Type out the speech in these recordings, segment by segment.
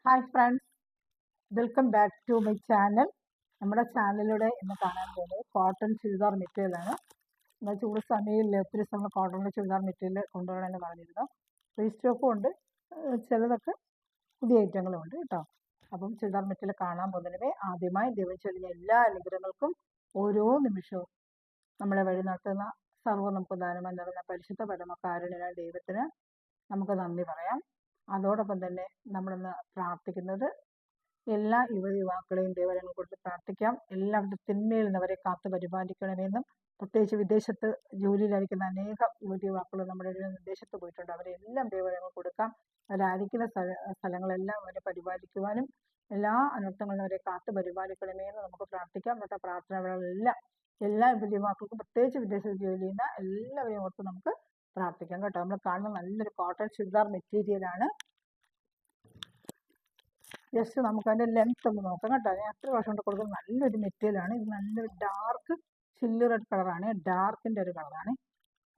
Hi friends, welcome back to my channel. നമ്മുടെ ചാനലിലൂടെ ഇന്ന് കാണാൻ പോകുന്നത് കോട്ടൺ ചുരിദാർ മെറ്റീരിയലാണ്. എന്നാൽ ചൂട് സമയമില്ല, ഒത്തിരി സമയം കോട്ടണിൻ്റെ ചുരിദാർ മെറ്റീരിയൽ കൊണ്ടുപോകണമെന്ന് പറഞ്ഞിരുന്നു. റീസ്റ്റോക്കും ഉണ്ട്, ചിലതൊക്കെ പുതിയ ഐറ്റങ്ങളും ഉണ്ട് കേട്ടോ. അപ്പം ചുരിദാർ മെറ്റീരിയൽ കാണാൻ പോകുന്നതിന് ആദ്യമായി ദൈവം ചൊല്ലിയ എല്ലാ അനുഗ്രഹങ്ങൾക്കും ഓരോ നിമിഷവും നമ്മളെ വഴി നടത്തുന്ന സർവ്വ നമുക്ക് ദാനമായി നിറഞ്ഞ പരിശുദ്ധ പരമകാരുണ്യനായ ദൈവത്തിന് നമുക്ക് നന്ദി പറയാം. അതോടൊപ്പം തന്നെ നമ്മളിന്ന് പ്രാർത്ഥിക്കുന്നത് എല്ലാ യുവാക്കളെയും ദൈവജനം കൊണ്ട് പ്രാർത്ഥിക്കാം. എല്ലാവരുടെ തിന്മയിൽ നിന്ന് അവരെ കാത്തു പരിപാലിക്കണമെന്നും, പ്രത്യേകിച്ച് വിദേശത്ത് ജോലിയിലായിരിക്കുന്ന അനേകം യുവാക്കൾ നമ്മുടെ വിദേശത്ത് പോയിട്ടുണ്ട്. അവരെല്ലാം ദൈവജനം കൊടുക്കാം. അവരായിരിക്കുന്ന സ്ഥലങ്ങളെല്ലാം അവരെ പരിപാലിക്കുവാനും എല്ലാ അനർത്ഥങ്ങളിൽ അവരെ കാത്തു പരിപാലിക്കണമെന്ന് നമുക്ക് പ്രാർത്ഥിക്കാം. നമ്മുടെ പ്രാർത്ഥനകളെല്ലാം എല്ലാ യുവാക്കൾക്കും, പ്രത്യേകിച്ച് വിദേശത്ത് ജോലി ചെയ്യുന്ന എല്ലാവരെയും ഓർത്ത് നമുക്ക് പ്രാർത്ഥിക്കാം കേട്ടോ. നമ്മൾ കാണുന്ന നല്ലൊരു കോട്ടൺ ചുരിദാർ മെറ്റീരിയലാണ്. ജസ്റ്റ് നമുക്ക് അതിൻ്റെ ലെങ്ത് ഒന്ന് നോക്കാം കേട്ടോ. ഞാൻ എത്ര വർഷം കൊണ്ട് കൊടുക്കുന്ന നല്ലൊരു മെറ്റീരിയലാണ്. ഇത് നല്ലൊരു ഡാർക്ക് ചില്ലി റെഡ് കളറാണ്, ഡാർക്കിൻ്റെ ഒരു കളറാണ്,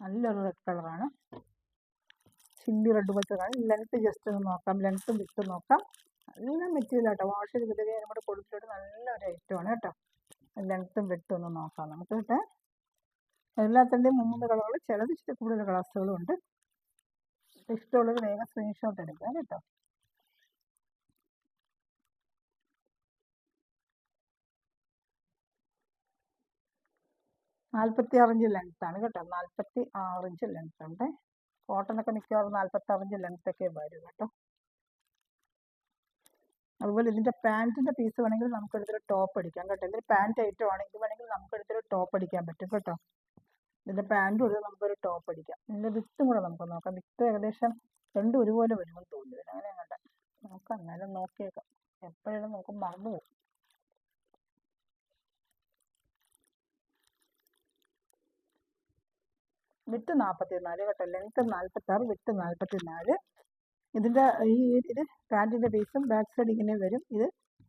നല്ലൊരു റെഡ് കളറാണ്, ചില്ലി റെഡ് പോലത്തെ കളർ. ലെങ്ത്ത് ജസ്റ്റ് ഒന്ന് നോക്കാം, ലെങ്ത്തും വിട്ട് നോക്കാം. നല്ല മെറ്റീരിയൽ കേട്ടോ. വാഷ് ചെയ്ത് കിട്ടുകയും നമ്മുടെ കൊടുത്തിട്ട് നല്ലൊരു ഐറ്റമാണ് കേട്ടോ. ലെങ്ത്തും വിട്ടും ഒന്ന് നോക്കാം നമുക്ക് കേട്ടോ. എല്ലാത്തിൻ്റെയും 3 കളറുകൾ, ചിലത് ഇച്ചിരി കൂടുതൽ കളേഴ്സുകളും ഉണ്ട്. ഇഷ്ടമുള്ളത് വേഗം സ്ക്രീൻഷോട്ട് എടുക്കാം കേട്ടോ. $46 ലെങ്ത്താണ് കേട്ടോ. 46 ലെങ്ത് ഉണ്ട്. കോട്ടനൊക്കെ മിക്കവാറും 46 ലെങ്ത്തൊക്കെ വരും കേട്ടോ. അതുപോലെ ഇതിൻ്റെ പാൻറ്റിൻ്റെ പീസ് വേണമെങ്കിൽ നമുക്ക് എടുത്തൊരു ടോപ്പ് അടിക്കാം കേട്ടോ. ഇതിൽ പാൻറ്റ് ഐറ്റം ആണ്. ഇത് വേണമെങ്കിൽ നമുക്ക് എടുത്തൊരു ടോപ്പ് അടിക്കാൻ പറ്റും കേട്ടോ. ഇതിൻ്റെ പാൻറ്റും എടുത്ത് നമുക്കൊരു ടോപ്പ് അടിക്കാം. ഇതിൻ്റെ വിത്തും കൂടെ നമുക്ക് നോക്കാം. വിത്ത് ഏകദേശം രണ്ടും ഒരുപോലെ വരുമെന്ന് തോന്നുന്നു. അങ്ങനെ കണ്ട നോക്കാം, എന്നാലും നോക്കിയേക്കാം. എപ്പോഴും നോക്കും മറന്നു പോകും. വിത്ത് 44 കേട്ടോ. ലെങ്ത്ത് 46, വിത്ത് 44. ഇതിൻ്റെ ഇത് പാൻറ്റിൻ്റെ പീസും ബാക്ക് സൈഡ് ഇങ്ങനെ വരും.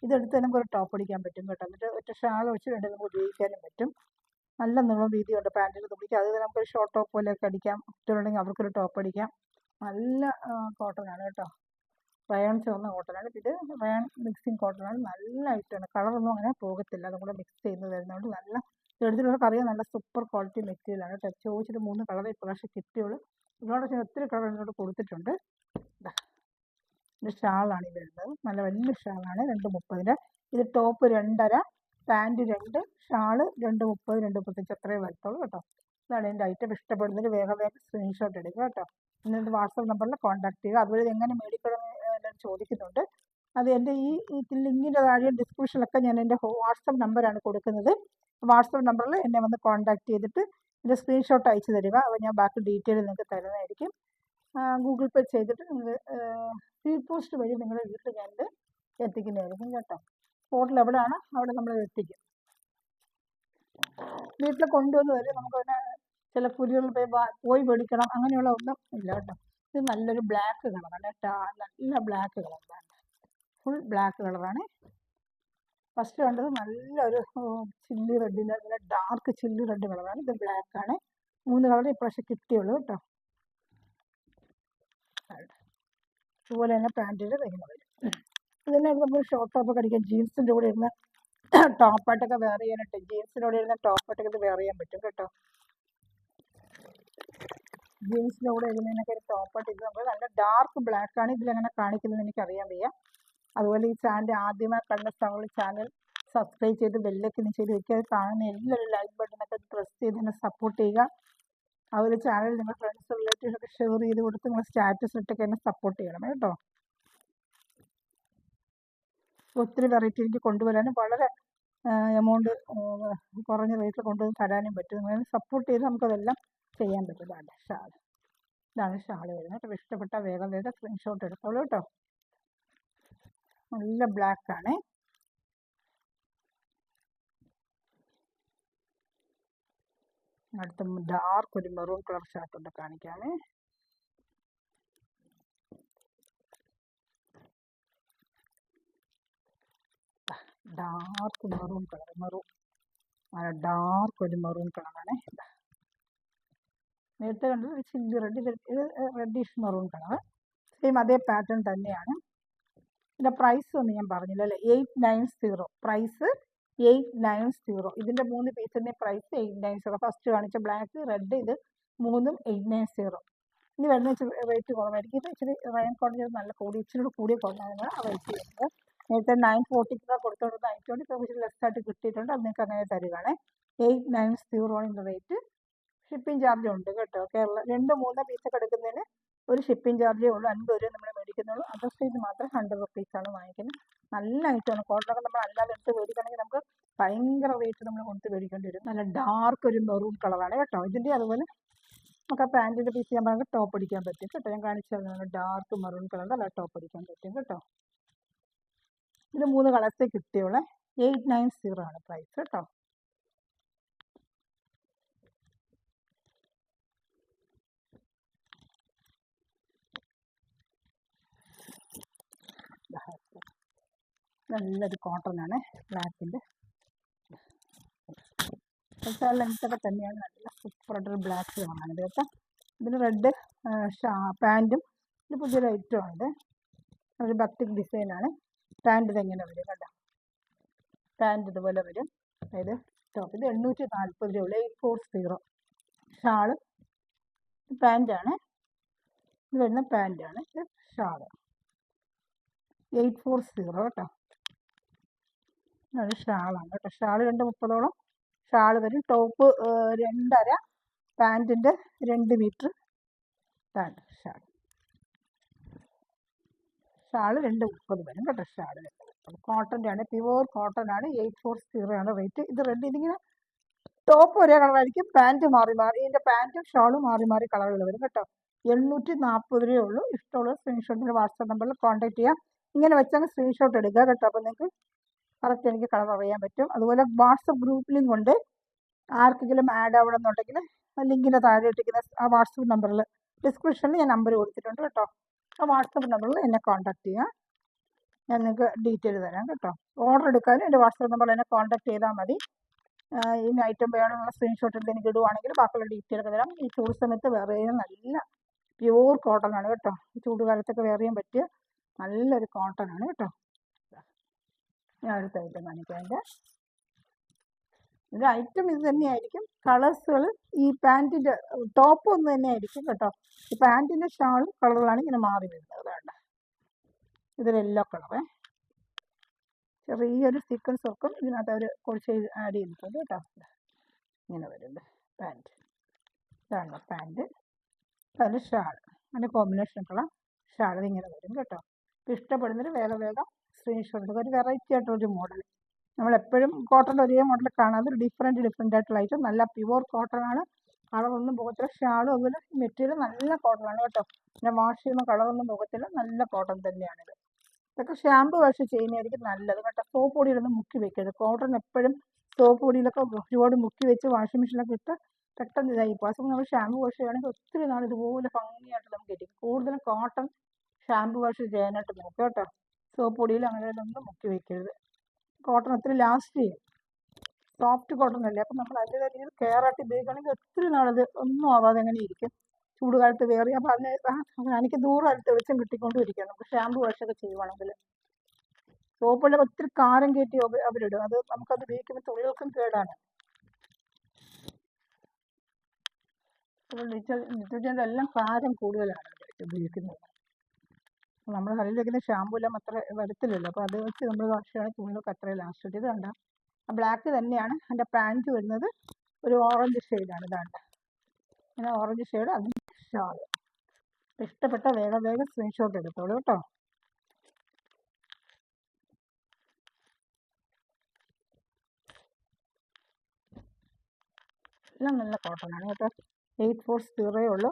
ഇതെടുത്ത് നമുക്ക് ഒരു ടോപ്പ് അടിക്കാൻ പറ്റും കേട്ടോ. എന്നിട്ട് ഒറ്റ ഷാൾ വെച്ച് വേണ്ടി നമുക്ക് ഉപയോഗിക്കാനും പറ്റും. നല്ല നീളം വീതിയുണ്ട് പാൻറ്റിന് തുണിക്ക്. അത് നമുക്കൊരു ഷോർട്ട് ടോപ്പ് പോലെയൊക്കെ അടിക്കാം. കുട്ടികളുണ്ടെങ്കിൽ അവർക്കൊരു ടോപ്പ് അടിക്കാം. നല്ല കോട്ടനാണ് കേട്ടോ. റയോൺ ചുവന്ന കോട്ടനാണ്. ഇത് റയോൺ മിക്സിങ് കോട്ടനാണ്. നല്ല ഐറ്റമാണ്. കളറൊന്നും അങ്ങനെ പോകത്തില്ല. അതും കൂടെ മിക്സ് ചെയ്ത് വരുന്നതുകൊണ്ട് നല്ല എടുത്തിട്ടുള്ളവർക്ക് അറിയാം, നല്ല സൂപ്പർ ക്വാളിറ്റി മെറ്റീരിയലാണ് കേട്ടോ. ചോദിച്ചിട്ട് 3 കളർ ഇപ്രാവശ്യം കിട്ടിയുള്ളൂ. ഒരുപാട് ഒത്തിരി കളർ എന്നോട് കൊടുത്തിട്ടുണ്ട്. ഇത് ഷാളാണ് ഈ വരുന്നത്. നല്ല വലിയ ഷാളാണ്. 230. ഇത് ടോപ്പ് 2.5, പാൻറ്റ് 2, ഷാള് 230, 235 അത്രയും വരത്തുള്ളൂ കേട്ടോ. ഇതാണ് എൻ്റെ ഐറ്റം. ഇഷ്ടപ്പെടുന്നതിന് വേഗം സ്ക്രീൻഷോട്ട് എടുക്കുക കേട്ടോ. എന്നിട്ട് വാട്സപ്പ് നമ്പറിൽ കോൺടാക്ട് ചെയ്യുക. അതുപോലെ ഇത് എങ്ങനെ മേടിക്കണമെന്ന് ചോദിക്കുന്നുണ്ട്. അത് എൻ്റെ ഈ ലിങ്കിൻ്റെ താഴെ ഡിസ്ക്രിപ്ഷനിലൊക്കെ ഞാൻ എൻ്റെ വാട്സപ്പ് നമ്പറാണ് കൊടുക്കുന്നത്. വാട്സപ്പ് നമ്പറിൽ എന്നെ വന്ന് കോൺടാക്ട് ചെയ്തിട്ട് എൻ്റെ സ്ക്രീൻഷോട്ട് അയച്ചു തരിക. അപ്പോൾ ഞാൻ ബാക്കി ഡീറ്റെയിൽ നിങ്ങൾക്ക് തരുന്നതായിരിക്കും. ഗൂഗിൾ പേ ചെയ്തിട്ട് നിങ്ങൾ സ്പീഡ് പോസ്റ്റ് വഴി നിങ്ങളുടെ വീട്ടിൽ ഞാനിത് എത്തിക്കുന്നതായിരിക്കും കേട്ടോ. ഹോട്ടൽ എവിടെയാണ് അവിടെ നമ്മൾ എത്തിക്കും. വീട്ടിൽ കൊണ്ടുവന്ന് വരെ നമുക്ക് പിന്നെ ചില കുരികളിൽ പോയി മേടിക്കണം അങ്ങനെയുള്ള ഒന്നും ഇല്ല കേട്ടോ. ഇത് നല്ലൊരു ബ്ലാക്ക് കളറാണ് കേട്ടോ. നല്ല ബ്ലാക്ക് കളറാണ്, ഫുൾ ബ്ലാക്ക് കളറാണ്. ഫസ്റ്റ് കണ്ടത് നല്ലൊരു ചില്ലി റെഡിൻ്റെ, നല്ല ഡാർക്ക് ചില്ലി റെഡ് കളറാണ്. ഇത് ബ്ലാക്കാണ്. 3 കളർ ഇപ്രാവശ്യം കിട്ടിയുള്ളൂ കേട്ടോ. അതുപോലെ തന്നെ പാൻറ്റിൽ ഇങ്ങനെ വരും. ഇതിനെ നമ്മൾ ഷോർട്ട് ടോപ്പൊക്കെ അടിക്കാം. ജീൻസിൻ്റെ കൂടെ ഇരുന്ന് ടോപ്പായിട്ടൊക്കെ വെയർ ചെയ്യാനായിട്ട്, ജീൻസിൻ്റെ കൂടെ ഇരുന്ന് ടോപ്പായിട്ടൊക്കെ ഇത് വെയർ ചെയ്യാൻ പറ്റും കേട്ടോ. ജീൻസിൻ്റെ കൂടെ ഇരുന്നതിനൊക്കെ ഒരു ടോപ്പായിട്ട് ഇത് നമുക്ക് നല്ല ഡാർക്ക് ബ്ലാക്കാണ്. ഇതിലെങ്ങനെ കാണിക്കുന്നത് എനിക്കറിയാൻ വയ്യ. അതുപോലെ ഈ ചാനൽ ആദ്യമായി കണ്ട ചാനൽ സബ്സ്ക്രൈബ് ചെയ്ത് ബെല്ലൈക്കൻ ചെയ്ത് വയ്ക്കുക. കാണുന്ന എല്ലാവരും ലൈക്ക് ബട്ടണൊക്കെ പ്രസ് ചെയ്ത് എന്നെ സപ്പോർട്ട് ചെയ്യുക. അതുപോലെ ചാനൽ നിങ്ങൾ ഫ്രണ്ട്സ് റിലേറ്റീവ്സൊക്കെ ഷെയർ ചെയ്ത് കൊടുത്ത് നിങ്ങൾ സ്റ്റാറ്റസ് ഇട്ടൊക്കെ എന്നെ സപ്പോർട്ട് ചെയ്യണം കേട്ടോ. ഒത്തിരി വെറൈറ്റി എനിക്ക് കൊണ്ടുവരാനും വളരെ എമൗണ്ട് കുറഞ്ഞ റേറ്റിൽ കൊണ്ടുവന്ന് തരാനും പറ്റും. നിങ്ങൾ സപ്പോർട്ട് ചെയ്ത് നമുക്കതെല്ലാം ചെയ്യാൻ പറ്റും. ഇതാണ് ഷാൾ, ഇതാണ് ഷാൾ വരുന്നത് കേട്ടോ. ഇഷ്ടപ്പെട്ട വേഗം സ്ക്രീൻഷോട്ട് എടുത്തോളൂ കേട്ടോ. നല്ല ബ്ലാക്കാണ്. അടുത്ത ഡാർക്ക് ഒരു മെറൂൺ കളർ ഷർട്ടുണ്ട്, കാണിക്കാമേ. ഡാർക്ക് മെറൂൺ കളർ, ഡാർക്ക് ഒരു മെറൂൺ കളറാണ്. നേരത്തെ കണ്ടത് ഒരു ചില്ലി റെഡ്, ഇത് റെഡിഷ് മെറൂൺ കളർ. സെയിം അതേ പാറ്റേൺ തന്നെയാണ്. ഇതിൻ്റെ പ്രൈസ് ഒന്നും ഞാൻ പറഞ്ഞില്ല അല്ലേ, 890. പ്രൈസ് 890. ഇതിൻ്റെ 3 പീസിൻ്റെ പ്രൈസ് 890. ഫസ്റ്റ് കാണിച്ച ബ്ലാക്ക്, റെഡ്, ഇത് മൂന്നും 890. ഇനി വരുന്ന ഇച്ചിരി റേറ്റ് കുറവായിരിക്കും. ഇത് ഇച്ചിരി റയൻ കോട്ടൺ നല്ല ഇച്ചിരി കൂടിയ കോട്ടനാണ് ആ റേറ്റ് വരുന്നത്. നേരത്തെ 940 കൊടുത്തോണ്ട് 920 ഇപ്പോൾ ഇച്ചിരി ലെസ് ആയിട്ട് കിട്ടിയിട്ടുണ്ട്. അത് നിങ്ങൾക്ക് അങ്ങനെ തരികയാണ്. 890 ആണ് ഇതിൻ്റെ റേറ്റ്. ഷിപ്പിംഗ് ചാർജ് ഉണ്ട് കേട്ടോ. കേരള 2-3 പീസൊക്കെ എടുക്കുന്നതിന് ഒരു ഷിപ്പിംഗ് ചാർജേ ഉള്ളൂ. 50 രൂപ നമ്മൾ മേടിക്കുന്നുള്ളൂ. അതർ സൈഡ് മാത്രം 100 റുപ്പീസാണ് വാങ്ങിക്കുന്നത്. നല്ല ഐറ്റമാണ്. കോട്ടണൊക്കെ നമ്മൾ അല്ലാതെ എടുത്ത് മേടിക്കണമെങ്കിൽ നമുക്ക് ഭയങ്കര റേറ്റ് നമ്മൾ കൊടുത്ത് മേടിക്കേണ്ടി വരും. നല്ല ഡാർക്ക് ഒരു മെറൂൺ കളറാണ് കേട്ടോ. ഇതിൻ്റെ അതുപോലെ നമുക്ക് ആ പാൻറ്റിൻ്റെ പീസ് ഞാൻ പറഞ്ഞാൽ ടോപ്പ് അടിക്കാൻ പറ്റും കേട്ടോ. ഞാൻ കാണിച്ചു തരുന്നത് ഡാർക്ക് മെറൂൺ കളറിൻ്റെ അല്ല ടോപ്പ് അടിക്കാൻ പറ്റും കേട്ടോ. ഇത് 3 കളേഴ്സേ കിട്ടിയുള്ളൂ. 890 ആണ് പ്രൈസ് കേട്ടോ. നല്ലൊരു കോട്ടനാണ് ബ്ലാക്കിൻ്റെ. ലെങ്ത്തൊക്കെ തന്നെയാണ്. നല്ല സൂപ്പറായിട്ടൊരു ബ്ലാക്ക് കളറാണ് ഇത് കേട്ടോ. ഇതിന് റെഡ് പാൻറ്റും ഇത് പുതിയൊരു ഐറ്റമാണിത്. ഒരു ബത്തിക് ഡിസൈനാണ്. പാൻറ്റ് ഇതെങ്ങനെ വരും കേട്ടോ. പാൻറ്റ് ഇതുപോലെ വരും. അതായത് ടോപ്പ് ഇത് 840 രൂപ 840. ഷാള് പാൻറ്റാണ്. ഇത് വരുന്ന പാൻറ്റാണ്. ഇത് ഷാള് 840 കേട്ടോ. അത് ഷാളാണ് കേട്ടോ. ഷാള് 230 ഷാള് വരും. ടോപ്പ് 2.5, പാൻറ്റിൻ്റെ 2 മീറ്റർ ഇതാണ് ഷാൾ. ഷാള് 230 വരും കേട്ടോ. ഷാള് 230. കോട്ടൻ്റെ ആണ്, പ്യുവർ കോട്ടൺ ആണ്. 840 ആണ് റേറ്റ്. ഇത് റെഡ് ഇതിങ്ങനെ ടോപ്പ് ഒരേ കളറായിരിക്കും, പാൻറ്റ് മാറി മാറി. ഇതിൻ്റെ പാൻറ്റും ഷാളും മാറി മാറി കളറുകൾ വരും കേട്ടോ. 840 രൂപയേ ഉള്ളൂ. ഇഷ്ടമുള്ള സ്ക്രീൻഷോട്ടിൻ്റെ വാട്സാപ്പ് നമ്പറിൽ കോൺടാക്ട് ചെയ്യാം. ഇങ്ങനെ വെച്ചാൽ സ്ക്രീൻഷോട്ട് എടുക്കുക കേട്ടോ. അപ്പോൾ നിങ്ങൾക്ക് കറക്റ്റ് എനിക്ക് കളർ അറിയാൻ പറ്റും. അതുപോലെ വാട്സപ്പ് ഗ്രൂപ്പ് ലിങ്ക് ഉണ്ട്. ആർക്കെങ്കിലും ആഡ് ആവണമെന്നുണ്ടെങ്കിൽ ലിങ്കിൻ്റെ താഴെ ഇട്ടിരിക്കുന്ന ആ വാട്സപ്പ് നമ്പറിൽ ഡിസ്ക്രിപ്ഷനിൽ ഞാൻ നമ്പർ കൊടുത്തിട്ടുണ്ട് കേട്ടോ. ആ വാട്സപ്പ് നമ്പറിൽ എന്നെ കോൺടാക്ട് ചെയ്യാം. ഞാൻ നിങ്ങൾക്ക് ഡീറ്റെയിൽ തരാം കേട്ടോ. ഓർഡർ എടുക്കാനും എൻ്റെ വാട്സപ്പ് നമ്പറിൽ എന്നെ കോൺടാക്ട് ചെയ്താൽ മതി. ഇന്ന ഐറ്റം വേണമെന്നുള്ള സ്ക്രീൻഷോട്ട് എടുത്ത് എനിക്ക് ഇടുവാണെങ്കിൽ ബാക്കിയുള്ള ഡീറ്റെയിൽ ഒക്കെ തരാം. ഈ ചൂട് സമയത്ത് വെയർ ചെയ്യാൻ നല്ല പ്യുവർ കോട്ടൺ ആണ് കേട്ടോ. ഈ ചൂടുകാലത്തൊക്കെ വെയർ ചെയ്യാൻ പറ്റിയ നല്ലൊരു കോട്ടൺ ആണ് കേട്ടോ. ഞാൻ അടുത്ത ഐറ്റം കാണിക്കാം. ഇത് ഐറ്റം ഇത് തന്നെയായിരിക്കും. കളേഴ്സുകൾ ഈ പാൻറ്റിൻ്റെ ടോപ്പ് ഒന്ന് തന്നെ ആയിരിക്കും കേട്ടോ. ഈ പാൻറ്റിൻ്റെ ഷാളും കളറുകളാണ് ഇങ്ങനെ മാറി വരുന്നത്. വേണ്ട ഇതൊരു യെല്ലോ കളറേ. ചെറിയൊരു സീക്വൻസ് വർക്കും ഇതിനകത്ത് അവർ കുറച്ച് ആഡ് ചെയ്തിട്ടുണ്ട് കേട്ടോ. ഇങ്ങനെ വരുന്നത് പാൻറ്റ്. ഇതാണ് പാൻറ്റ്. അതിൻ്റെ ഷാൾ, അതിൻ്റെ കോമ്പിനേഷൻ കളർ ഷാൾ ഇങ്ങനെ വരും കേട്ടോ. ഇഷ്ടപ്പെടുന്നൊരു വേഗം സ്ക്രീൻഷോട്ട് എടുക്കുക. ഒരു വെറൈറ്റി ആയിട്ടൊരു മോഡൽ. നമ്മളെപ്പോഴും കോട്ടൻ്റെ ഒരേ മോഡൽ കാണാതെ ഒരു ഡിഫറെൻ്റ് ആയിട്ടുള്ള ഐറ്റം. നല്ല പ്യുവർ കോട്ടൺ ആണ്. കളറൊന്നും പോകത്തില്ല. ഷാളും അതുപോലെ മെറ്റീരിയൽ നല്ല കോട്ടൺ ആണ് കേട്ടോ. പിന്നെ വാഷ് ചെയ്യുമ്പോൾ കളറൊന്നും പോകത്തില്ല. നല്ല കോട്ടൺ തന്നെയാണിത്. ഇതൊക്കെ ഷാമ്പു വാഷ് ചെയ്യുന്നതായിരിക്കും നല്ലത് കേട്ടോ. സോപ്പ് പൊടിയിലൊന്നും മുക്കി വെക്കരുത്. കോട്ടൺ എപ്പോഴും സോപ്പ് പൊടിയിലൊക്കെ ഒരുപാട് മുക്കി വെച്ച് വാഷിംഗ് മെഷീനിലൊക്കെ ഇട്ട് പെട്ടെന്ന് ഇതായി പോകും. അപ്പോൾ നമ്മൾ ഷാമ്പു വാഷ് ചെയ്യുകയാണെങ്കിൽ ഒത്തിരി നാൾ ഇതുപോലെ ഭംഗിയായിട്ട് നമുക്ക് ഇരിക്കും. കൂടുതലും കോട്ടൺ ഷാമ്പു വാഷ് ചെയ്യാനായിട്ട് നോക്കുക കേട്ടോ. സോപ്പ് പൊടിയിൽ അങ്ങനെ ഒന്നും മുക്കി വെക്കരുത്. കോട്ടൺ ഒത്തിരി ലാസ്റ്റ് ചെയ്യും. സോഫ്റ്റ് കോട്ടൺ അല്ലേ. അപ്പം നമ്മൾ അതിൻ്റെ രീതിയിൽ കെയർ ആയിട്ട് ഉപയോഗിക്കുകയാണെങ്കിൽ ഒത്തിരി നാളത് ഒന്നും ആവാതെ അങ്ങനെ ഇരിക്കും. ചൂടുകാലത്ത് വേറി അപ്പോൾ അതിന് എനിക്ക് ദൂരം തെളിച്ചം കിട്ടിക്കൊണ്ടും ഇരിക്കുക. നമുക്ക് ഷാമ്പു വാഷൊക്കെ ചെയ്യുവാണെങ്കിൽ സോപ്പുകളിൽ ഒത്തിരി കാരം കയറ്റി അവരിടും. അത് നമുക്കത് ഉപയോഗിക്കുമ്പോൾ തുണികൾക്കും കേടാണ്. ഡിറ്റർജൻ്റ് എല്ലാം കാരം കൂടുതലാണ് ഉപയോഗിക്കുന്നത്. നമ്മൾ കയ്യിൽ വയ്ക്കുന്ന ഷാമ്പു എല്ലാം അത്ര വരത്തില്ലല്ലോ. അപ്പോൾ അത് വെച്ച് നമ്മൾ വാഷാണ് തുണികൾക്ക് അത്രയും ലാസ്റ്റ്. ഇത് കണ്ട ആ ബ്ലാക്ക് തന്നെയാണ്. എൻ്റെ പാൻറ്റ് വരുന്നത് ഒരു ഓറഞ്ച് ഷെയ്ഡാണ്. ഇതാണ്ട് ഇങ്ങനെ ഓറഞ്ച് ഷെയ്ഡ്. അതിന് ഷാൾ ഇഷ്ടപ്പെട്ട വേഗം സ്ക്രീൻഷോട്ട് എടുത്തോളൂ കേട്ടോ. എല്ലാം നല്ല കോട്ടണാണ് കേട്ടോ. 840 ഉള്ളൂ.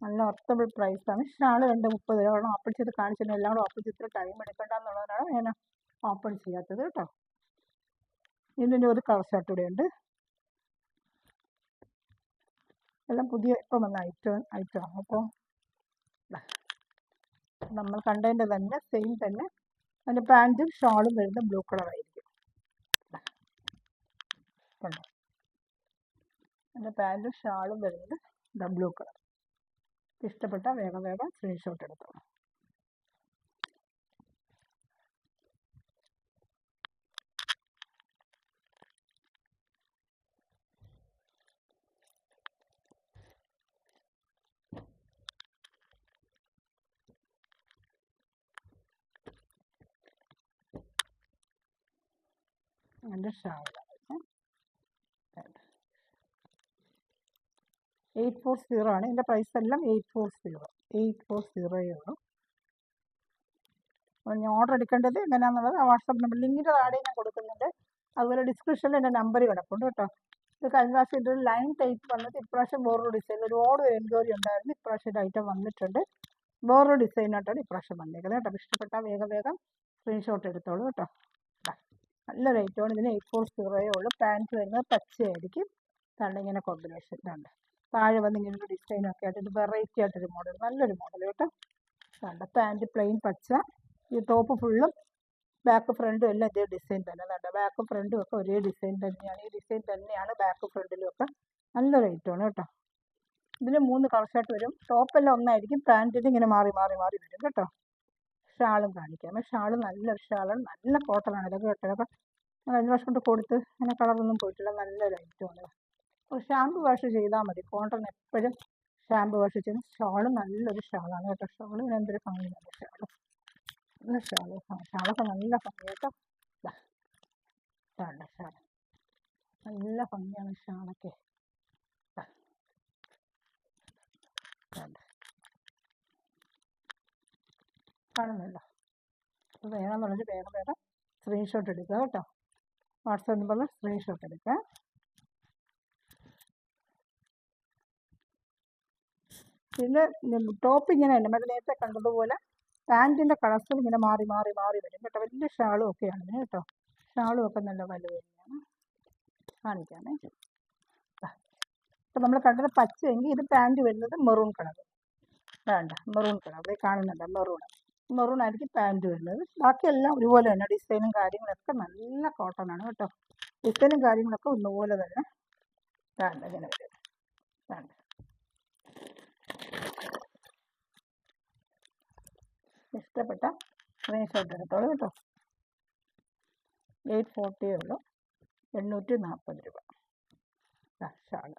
നല്ല അഫോർഡബിൾ പ്രൈസാണ്. ഷാൾ 230 രൂപ. ഓപ്പൺ ചെയ്ത് കാണിച്ചിട്ട് എല്ലാം കൂടെ ഓപ്പൺ ചെയ്തിട്ട് ടൈം എടുക്കേണ്ടെന്നുള്ളതാണ് ഞാൻ ഓപ്പൺ ചെയ്യാത്തത് കേട്ടോ. ഇതിൻ്റെ ഒരു കളർ ഷർട്ട് ഇവിടെ ഉണ്ട്. എല്ലാം പുതിയ ഇപ്പം വന്ന ഐറ്റമാണ്. അപ്പോൾ നമ്മൾ കണ്ടതിൻ്റെ തന്നെ സെയിം തന്നെ അതിൻ്റെ പാൻറ്റും ഷാളും വരുന്ന ബ്ലൂ കളറായിരിക്കും. കണ്ടോ, അതിൻ്റെ പാൻറ്റും ഷാളും വരുന്നത് ബ്ലൂ കളർ. ഇഷ്ടപ്പെട്ട വേഗം സ്ക്രീൻഷോട്ട് എടുത്തോളാം. അതിൻ്റെ ഷാൾ 840 ആണ്. ഇതിൻ്റെ പ്രൈസ് എല്ലാം 840 ഉള്ളൂ. അപ്പോൾ ഞാൻ ഓർഡർ എടുക്കേണ്ടത് എങ്ങനെയാണെന്നുള്ളത് ആ വാട്സാപ്പ് നമ്പർ ലിങ്കിൻ്റെ താഴെ ഞാൻ കൊടുക്കുന്നുണ്ട്. അതുപോലെ ഡിസ്ക്രിപ്ഷനിൽ എൻ്റെ നമ്പർ കിടപ്പുണ്ട് കേട്ടോ. ഇത് കഴിഞ്ഞ പ്രാവശ്യം ഇതൊരു ലൈൻ ടൈപ്പ് വന്നിട്ട് ഇപ്രാവശ്യം വേറൊരു ഡിസൈൻ ഒരുപാട് എൻക്വയറി ഉണ്ടായിരുന്നു. ഇപ്രാവശ്യം ഒരു ഐറ്റം വന്നിട്ടുണ്ട്. വേറൊരു ഡിസൈനായിട്ടാണ് ഇപ്രാവശ്യം വന്നേക്കുന്നത് കേട്ടോ. ഇഷ്ടപ്പെട്ടാൽ വേഗം സ്ക്രീൻഷോട്ട് എടുത്തോളൂ കേട്ടോ. നല്ല റേറ്റാണ്. ഇതിന് 840 ഉള്ളൂ. പാൻറ്റ് വരുന്നത് പച്ചയായിരിക്കും. കാരണം ഇങ്ങനെ കോമ്പിനേഷൻ ഉണ്ട്. താഴെ വന്ന് ഇങ്ങനെ ഒരു ഡിസൈനൊക്കെ ആയിട്ട് ഇത് വെറൈറ്റി ആയിട്ടൊരു മോഡൽ, നല്ലൊരു മോഡൽ കേട്ടോ. കണ്ട പാൻറ്റ് പ്ലെയിൻ പച്ച, ഈ ടോപ്പ് ഫുള്ളും ബാക്ക് ഫ്രണ്ടും എല്ലാം ഇതേ ഡിസൈൻ തന്നെ. കണ്ട ബാക്കും ഫ്രണ്ടും ഒക്കെ ഒരേ ഡിസൈൻ തന്നെയാണ്. ഈ ഡിസൈൻ തന്നെയാണ് ബാക്ക് ഫ്രണ്ടിലും ഒക്കെ. നല്ല റേറ്റാണ് കേട്ടോ. ഇതിന് 3 കളർ ഷർട്ട് വരും. ടോപ്പെല്ലാം ഒന്നായിരിക്കും, പാൻറ്റിന് ഇങ്ങനെ മാറി വരും കേട്ടോ. ഷാളും കാണിക്കാം. ഷാള് നല്ലൊരു ഷാളാണ്, നല്ല കോട്ടനാണ് ഇതൊക്കെ കേട്ടോ. ഇതൊക്കെ കഴിഞ്ഞ വർഷം കൊണ്ട് കൊടുത്ത് അങ്ങനെ കളറൊന്നും പോയിട്ടില്ല. നല്ലൊരു ഐറ്റമാണ്. അപ്പോൾ ഷാമ്പു വാഷ് ചെയ്താൽ മതി. കോട്ടൺ എപ്പോഴും ഷാമ്പു വാഷ് ചെയ്യുന്ന ഷാള് നല്ലൊരു ഷാളാണ് കേട്ടോ. ഷാള് എന്തൊരു ഭംഗിയാണ് ഷാള്. നല്ല ഷാളൊക്കെ നല്ല ഭംഗി കേട്ടോ. ഷാൾ നല്ല ഭംഗിയാണ് ഷാളൊക്കെ. കാണുന്നുണ്ടോ? അപ്പോൾ വേണമെന്നുള്ളത് വേഗം സ്ക്രീൻഷോട്ട് എടുക്കുക കേട്ടോ. വാട്സാപ്പ് നമ്പറിൽ സ്ക്രീൻഷോട്ട് എടുക്കുക. പിന്നെ ടോപ്പ് ഇങ്ങനെ തന്നെ മറ്റേ നേരത്തെ കണ്ടതുപോലെ പാൻറ്റിൻ്റെ കളർസും ഇങ്ങനെ മാറി വരും കേട്ടോ. വലിയ ഷാളും ഒക്കെയാണ് ഇതിന് കേട്ടോ. ഷാളും ഒക്കെ നല്ല വലുത് തന്നെയാണ്. കാണിക്കാമേ. ഇപ്പം നമ്മൾ കണ്ടത് പച്ചയെങ്കിൽ ഇത് പാൻറ്റ് വരുന്നത് മെറൂൺ കളർ. വേണ്ട, മെറൂൺ കളർ ഇത് കാണുന്നുണ്ട്. മെറൂൺ ആയിരിക്കും പാൻറ്റ് വരുന്നത്. ബാക്കിയെല്ലാം ഒരുപോലെ തന്നെ. ഡിസൈനും കാര്യങ്ങളൊക്കെ നല്ല കോട്ടണാണ് കേട്ടോ. ഡിസൈനും കാര്യങ്ങളൊക്കെ ഒന്നുപോലെ തന്നെ. വേണ്ട ഇങ്ങനെ വരും. വേണ്ട ഇഷ്ടപ്പെട്ട സ്ക്രീൻഷോട്ട് എടുത്തോളൂ കേട്ടോ. 840 ഉള്ളൂ. 840 രൂപ. ഷാള്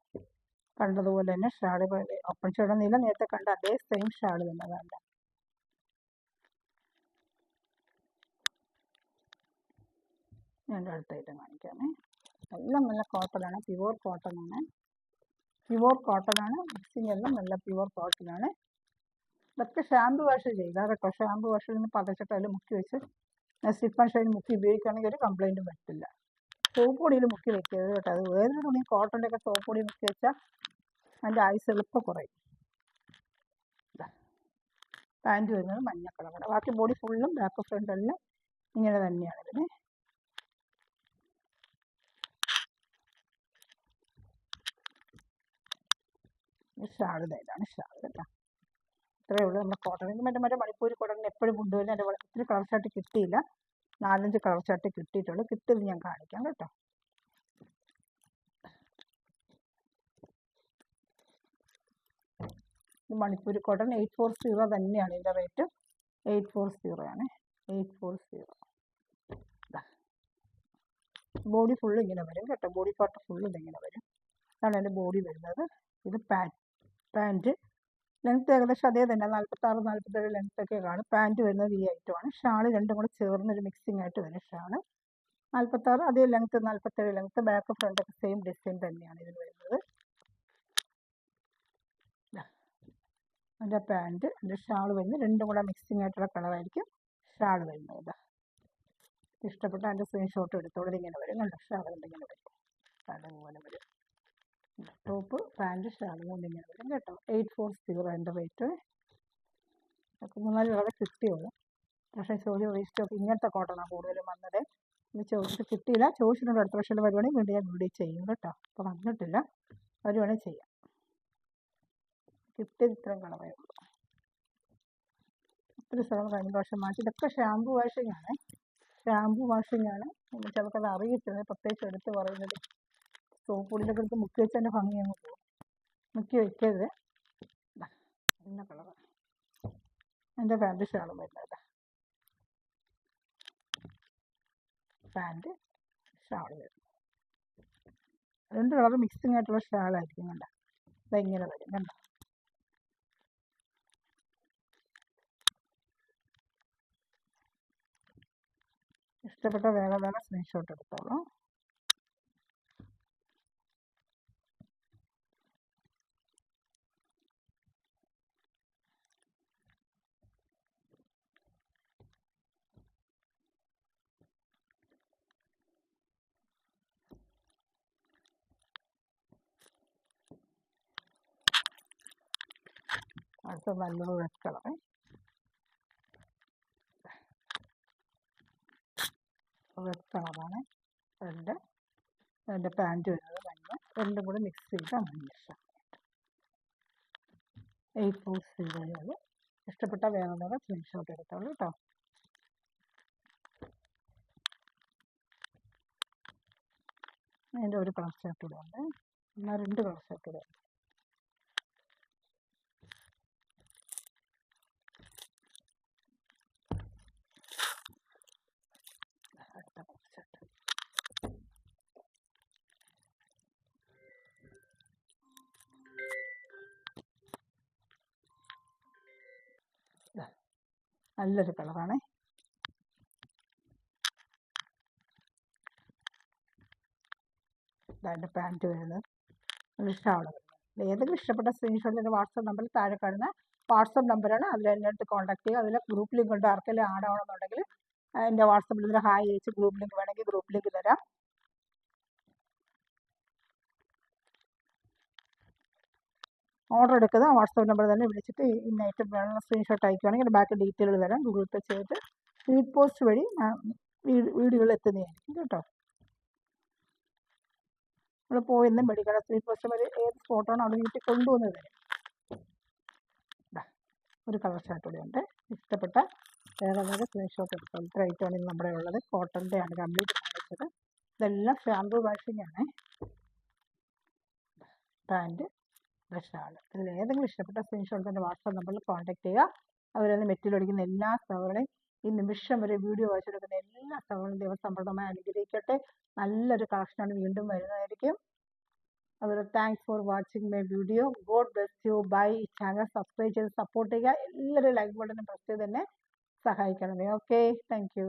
കണ്ടതുപോലെ തന്നെ ഷാള് ഓപ്പൺ ഷേഡൊന്നുമില്ല. നേരത്തെ കണ്ട അതേ സെയിം ഷാള് തന്നെ. വേണ്ട ഞാൻ അടുത്ത ഐറ്റം കാണിക്കാമേ. എല്ലാം നല്ല കോട്ടനാണ്, പ്യുവർ കോട്ടനാണ്. മിക്സിങ് എല്ലാം നല്ല പ്യുവർ കോട്ടനാണ്. ഇതൊക്കെ ഷാമ്പു വാഷ് ചെയ്താൽ കേട്ടോ. ഷാമ്പു വാഷിൽ നിന്ന് പതച്ചിട്ട് മുക്കി വെച്ച് സ്റ്റിഫ് ആൻഡ് ഷൈൻ മുക്കി ഉപയോഗിക്കുകയാണെങ്കിൽ ഒരു കംപ്ലൈൻറ്റും പറ്റില്ല. സോപ്പ് പൊടിയിൽ മുക്കി വെക്കരുത് കേട്ടോ. അത് വേറൊരു തുണി കോട്ടൻ്റെ ഒക്കെ സോപ്പ് പൊടി മുക്കി വെച്ചാൽ അതിൻ്റെ ആയുസ് എളുപ്പം കുറയും. പാൻറ്റ് വരുന്നത് മഞ്ഞ കളറാണ്. ബാക്കി ബോഡി ഫുള്ളും ബാക്ക് ഫ്രണ്ടെല്ലാം ഇങ്ങനെ തന്നെയാണ് ഇതിന്. ഷാള് ഇതാണ് ഷാള് കേട്ടോ. ഇത്രയേ ഉള്ളൂ. നമ്മുടെ കോട്ടണിന് മറ്റേ മണിപ്പൂർ കോട്ടണിന് എപ്പോഴും കൊണ്ടുവരുന്ന എൻ്റെ ഒത്തിരി കളർ ഷർട്ട് കിട്ടിയില്ല. 4-5 കളർ ഷർട്ട് കിട്ടിയിട്ടുള്ളൂ. കിട്ടിയത് ഞാൻ കാണിക്കാം കേട്ടോ. മണിപ്പൂർ കോട്ടൺ 840 തന്നെയാണ് ഇതിൻ്റെ റേറ്റ്. 840 ആണ്. 840. ബോഡി ഫുള്ള് ഇങ്ങനെ വരും കേട്ടോ. ബോഡി പാർട്ട് ഫുള്ള് ഇതിങ്ങനെ വരും. അതാണ് എൻ്റെ ബോഡി വരുന്നത്. ഇത് പാൻറ്റ് ലെങ്ത്ത് ഏകദേശം അതേ തന്നെ. 46-47 ലെങ്ത്തൊക്കെ കാണും. പാൻറ്റ് വരുന്നത് ഈ ഐറ്റമാണ്. ഷാള് രണ്ടും കൂടെ ചേർന്നൊരു മിക്സിംഗ് ആയിട്ട് വരും. ഷാള് 46 അതേ ലെങ്ത്ത്, 47 ലെങ്ത്ത്. ബാക്ക് ഫ്രണ്ടൊക്കെ സെയിം ഡിസൈൻ തന്നെയാണ് ഇതിന് വരുന്നത്. അതിൻ്റെ പാൻറ്റ് അതിൻ്റെ ഷാള് വരുന്നത് രണ്ടും കൂടെ മിക്സിംഗ് ആയിട്ടുള്ള കളറായിരിക്കും ഷാള് വരുന്നത്. ഇഷ്ടപ്പെട്ട അതിൻ്റെ സ്ക്രീൻഷോട്ട് എടുത്തോളൂ. ഇങ്ങനെ വരും കണ്ടോ. ഷാള് കൊണ്ടിങ്ങനെ വരും. അതുപോലെ വരും. ടോപ്പ് പാൻറ്റ് ഷാളും കൊണ്ട് ഇങ്ങനെ വരും കേട്ടോ. 840 അതിൻ്റെ റേറ്റ്. 3-4 കളർ കിട്ടിയുള്ളൂ. പക്ഷേ റീസ്റ്റോക്ക് ഇങ്ങനത്തെ കോട്ടണാണ് കൂടുതലും വന്നത്. ഇത് ചോദിച്ചിട്ട് കിട്ടിയില്ല. ചോദിച്ചിട്ടുണ്ട്. അടുത്ത വർഷം വരുവാണെങ്കിൽ വീണ്ടും ഞാൻ വീഡിയോ ചെയ്യും കേട്ടോ. അപ്പോൾ വന്നിട്ടില്ല. വരുവാണെങ്കിൽ ചെയ്യാം. കിട്ടിയത് ഇത്രയും കളറേ ഉള്ളൂ. ഒത്തിരി സ്ഥലം കഴിഞ്ഞ പ്രാവശ്യം മാറ്റി. ഇതൊക്കെ ഷാമ്പു വാഷിംഗ് ആണ്. ചിലർക്കത് അറിയത്തില്ല. പ്രത്യേകിച്ച് എടുത്ത് പറയുന്നത് സോപ്പ് പൊടിയിലൊക്കെ എടുത്ത് മുക്കി വെച്ച് അതിൻ്റെ ഭംഗി അങ്ങ് പോകും. മുക്കി വെക്കരുത്. നല്ല കളറ്. എൻ്റെ പാൻറ്റ് ഷാളും വരുന്നത്. പാൻറ്റ് ഷാൾ വരും. 2 കളർ മിക്സിംഗ് ആയിട്ടുള്ള ഷാളായിരിക്കും കണ്ട. ഇതെങ്ങനെ വരും കണ്ടോ. ഇഷ്ടപ്പെട്ട വേഗം സ്ക്രീൻഷോട്ട് എടുത്തോളൂ. അടുത്ത നല്ലൊരു റെഡ് കളറ്. റെഡ് കളറാണ്. റെഡ്, അതിൻ്റെ പാൻറ്റ് വരുന്നത് മഞ്ഞ, രണ്ടും കൂടെ മിക്സ് ചെയ്ത മഞ്ഞ ഷർട്ട്. 8407. ഇഷ്ടപ്പെട്ട വേണമെന്നൊക്കെ സ്ക്രീൻഷോട്ട് എടുത്തോളൂ കേട്ടോ. അതിൻ്റെ ഒരു കളർ ഷർട്ട് കൂടെ ഉണ്ട്, എന്നാൽ 2 കളർ ഷർട്ട് കൂടെ ഉണ്ട്. അടുത്ത കളർ ഷർട്ട്. നല്ലൊരു കളറാണ്. അതിൻ്റെ പാൻറ്റ് വരുന്നത്, നല്ല ഷാൾ വരുന്നത്. ഏതെങ്കിലും ഇഷ്ടപ്പെട്ട സ്ക്രീൻഷോട്ടിൻ്റെ വാട്സപ്പ് നമ്പറിൽ താഴെ കാണുന്ന വാട്സപ്പ് നമ്പറാണ്. അതിൽ എൻ്റെ അടുത്ത് കോൺടാക്ട് ചെയ്യുക. അതിൽ ഗ്രൂപ്പ് ലിങ്ക് ഉണ്ട്. ആർക്കെങ്കിലും ആഡ് ആവണമെന്നുണ്ടെങ്കിൽ എൻ്റെ വാട്സപ്പിൽ ഇതിൽ ഹായ് അയച്ച് ഗ്രൂപ്പ് ലിങ്ക് വേണമെങ്കിൽ ഗ്രൂപ്പ് ലിങ്ക് തരാം. ഓർഡർ എടുക്കുന്ന വാട്സപ്പ് നമ്പർ തന്നെ വിളിച്ചിട്ട് ഇന്ന ഐറ്റം വേണമെന്ന് സ്ക്രീൻഷോട്ട് അയക്കുകയാണെങ്കിൽ ബാക്കി ഡീറ്റെയിൽ തരാം. ഗൂഗിൾ പേ ചെയ്തിട്ട് സ്പീഡ് പോസ്റ്റ് വഴി വീടുകൾ എത്തുന്നതായിരിക്കും കേട്ടോ. നമ്മൾ പോയെന്നും മേടിക്കണം. സ്പീഡ് പോസ്റ്റ് വഴി ഏത് സ്പോട്ടാണോ അവിടെ വീട്ടിൽ കൊണ്ടുവന്ന് തരും. ഒരു കളർ ഷർട്ട് കൂടെ ഉണ്ട്. ഇഷ്ടപ്പെട്ട വേറെ സ്ക്രീൻഷോട്ട് എടുക്കാം. ഇത്ര ഐറ്റമാണ് നമ്മുടെ ഉള്ളത്. കോട്ടൻ്റെ ആണ് കംപ്ലീറ്റ് കാണിച്ചത്. ഇതെല്ലാം ഷാമ്പു വാഷിംഗ് ആണ്. Pant, shawl. ഇതിൽ ഏതെങ്കിലും ഇഷ്ടപ്പെട്ട സ്ക്രീൻഷോട്ട് എൻ്റെ വാട്സാപ്പ് നമ്പറിൽ കോൺടാക്ട് ചെയ്യുക. അതുപോലെ മെറ്റീരിയൽ അടിക്കുന്ന എല്ലാ സഹോദരങ്ങളെയും ഈ നിമിഷം വരെ വീഡിയോ വായിച്ചെടുക്കുന്ന എല്ലാ സഹോദരങ്ങളും ദൈവം സമൃദ്ധമായി അനുഗ്രഹിക്കട്ടെ. നല്ലൊരു കളക്ഷനാണ് വീണ്ടും വരുന്നതായിരിക്കും. അതുപോലെ thanks for watching my video. God bless you. Bye. ഈ ചാനൽ സബ്സ്ക്രൈബ് ചെയ്ത് സപ്പോർട്ട് ചെയ്യുക. എല്ലാവരും ലൈക്ക് ബട്ടൺ പ്രസ് ചെയ്ത് തന്നെ സഹായിക്കണമേ. Okay, thank U.